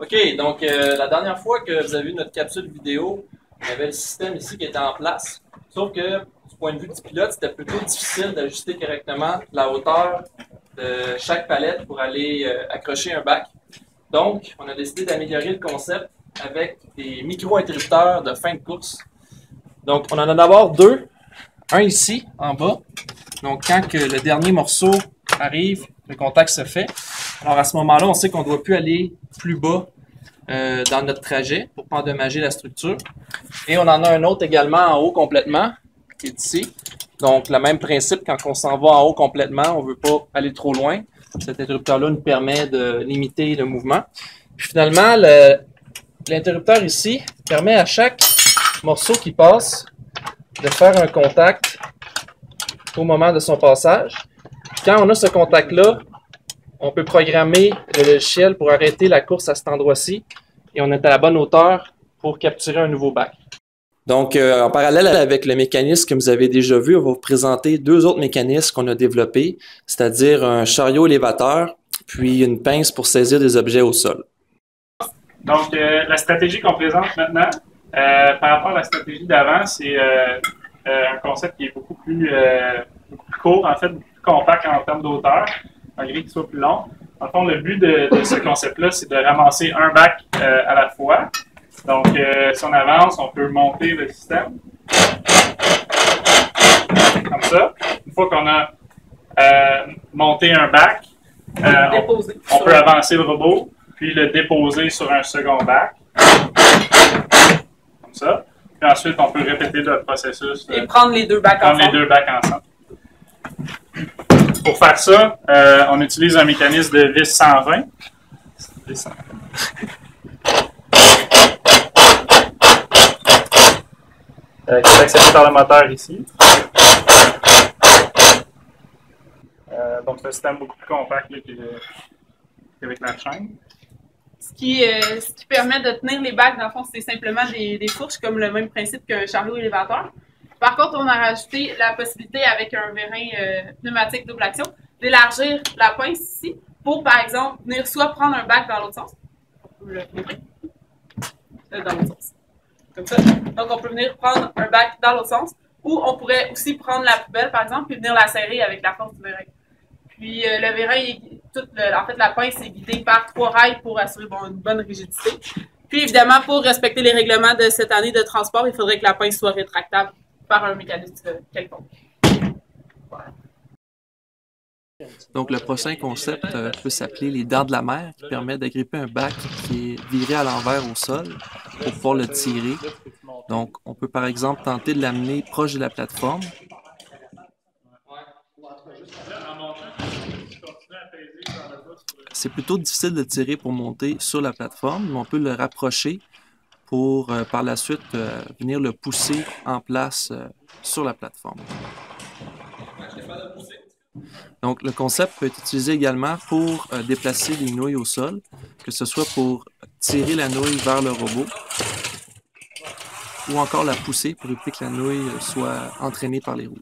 OK, donc la dernière fois que vous avez vu notre capsule vidéo, il y avait le système ici qui était en place. Sauf que du point de vue du pilote, c'était plutôt difficile d'ajuster correctement la hauteur de chaque palette pour aller accrocher un bac. Donc, on a décidé d'améliorer le concept avec des micro-interrupteurs de fin de course. Donc, on en a d'abord deux. Un ici, en bas. Donc, quand que le dernier morceau arrive, le contact se fait. Alors, à ce moment-là, on sait qu'on ne doit plus aller plus bas dans notre trajet pour ne pas endommager la structure. Et on en a un autre également en haut complètement, qui est ici. Donc, le même principe, quand on s'en va en haut complètement, on ne veut pas aller trop loin. Cet interrupteur-là nous permet de limiter le mouvement. Puis finalement, l'interrupteur ici permet à chaque morceau qui passe de faire un contact au moment de son passage. Quand on a ce contact-là, on peut programmer le logiciel pour arrêter la course à cet endroit-ci et on est à la bonne hauteur pour capturer un nouveau bac. Donc, en parallèle avec le mécanisme que vous avez déjà vu, on va vous présenter deux autres mécanismes qu'on a développés, c'est-à-dire un chariot élévateur, puis une pince pour saisir des objets au sol. Donc, la stratégie qu'on présente maintenant, par rapport à la stratégie d'avant, c'est un concept qui est beaucoup plus court, en fait, beaucoup plus compact en termes d'auteur, malgré qu'il soit plus long. En fond, le but de ce concept-là, c'est de ramasser un bac à la fois. Donc, si on avance, on peut monter le système. Comme ça. Une fois qu'on a monté un bac, on peut avancer le robot, puis le déposer sur un second bac. Comme ça. Puis ensuite, on peut répéter le processus. Et prendre les deux bacs ensemble. Pour faire ça, on utilise un mécanisme de vis 120. Vis 120. Qui est accepté par le moteur ici. Donc, c'est un système beaucoup plus compact qu'avec la chaîne. Ce qui permet de tenir les bacs, dans le fond, c'est simplement des fourches, comme le même principe qu'un chariot élévateur. Par contre, on a rajouté la possibilité, avec un vérin pneumatique double action, d'élargir la pince ici pour, par exemple, venir soit prendre un bac dans l'autre sens, dans l'autre sens, comme ça. Donc, on peut venir prendre un bac dans l'autre sens, ou on pourrait aussi prendre la poubelle, par exemple, et venir la serrer avec la force du vérin. Puis, le vérin, en fait, la pince est guidée par 3 rails pour assurer une bonne rigidité. Puis, évidemment, pour respecter les règlements de cette année de transport, il faudrait que la pince soit rétractable par un mécanisme quelconque. Voilà. Donc, le prochain concept peut s'appeler les dents de la mer, qui permet d'agripper un bac qui est viré à l'envers au sol pour pouvoir le tirer. Donc, on peut par exemple tenter de l'amener proche de la plateforme. C'est plutôt difficile de tirer pour monter sur la plateforme, mais on peut le rapprocher pour par la suite venir le pousser en place sur la plateforme. Donc, le concept peut être utilisé également pour déplacer les nouilles au sol, que ce soit pour tirer la nouille vers le robot ou encore la pousser pour éviter que la nouille soit entraînée par les roues.